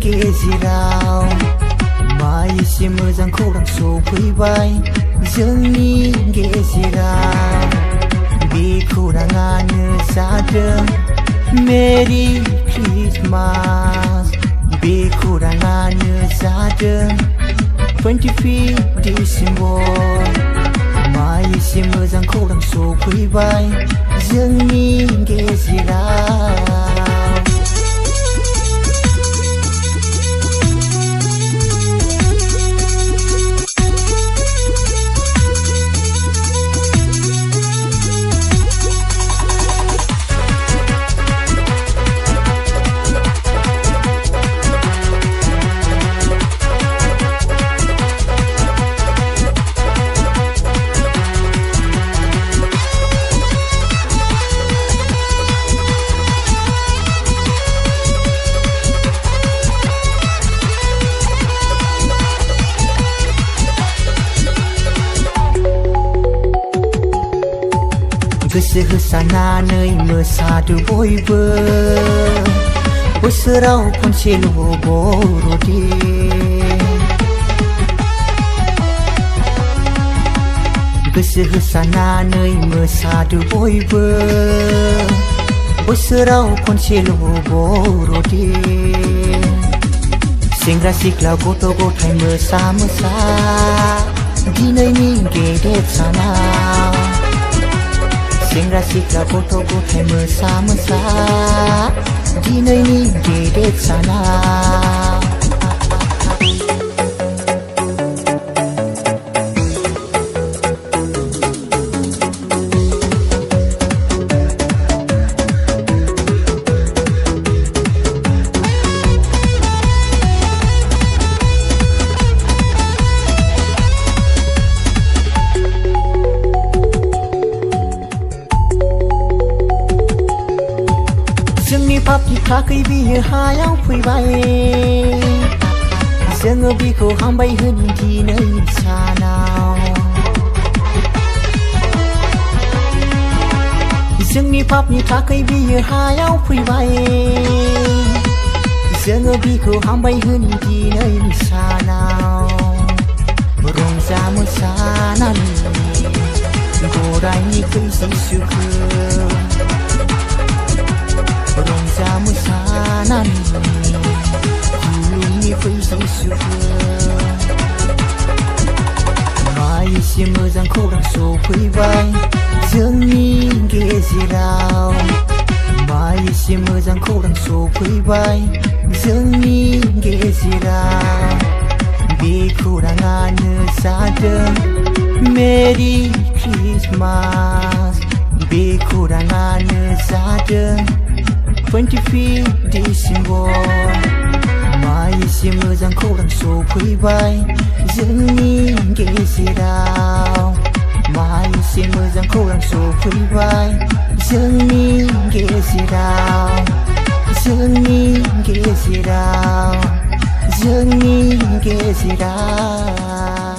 गेजेराव मा एसे मोजां खौरां सफैबाय जोंनि गेजेराव बे खौराङानो जादों मेरि क्रिसमास बे खौराङानो जादों 25 डिसेम्बर मा एसे मोजां खौरां सफैबाय जोंनि गेजेराव गोसो होसारनानै मोसादो बयबो बोसोराव खनसेल' बर'दिन गोसो होसारनानै मोसादो बयबो बोसोराव खनसेल' बर'दिन सेंग्रा सिख्ला गथ' गथाय मोसा मोसा दिनैनि गेदेर सानाव सेंग्रा सिख्ला गथ' गथाय मोसा मोसा दिनैनि गेदेर सानाव जोंनि पापनि थाखै बियो हायाव फैबाय जोङो बिखौ हामबाय होनि दिनै सानाव जोंनि पापनि थाखै बियो हायाव फैबाय जोङो बिखौ हामबाय होनि दिनै सानाव रंजा मोसानानै गरायनि फैसा सुखो रंजा मोसानानै खुलुमनि फैसा सुखो मा एसे मोजां खौरां सफैबाय जोंनि गेजेराव मा एसे मोजां खौरां सफैबाय जोंनि गेजेराव बे खौराङानो जादों मेरि क्रिसमास बे खौराङानो जादों 25 डिसेम्बर मा एसे मोजां खौरां सफैबाय जोंनि गेजेराव मा एसे मोजां खौरां सफैबाय जोंनि गेजेराव जोंनि गेजेराव जोंनि गेजेराव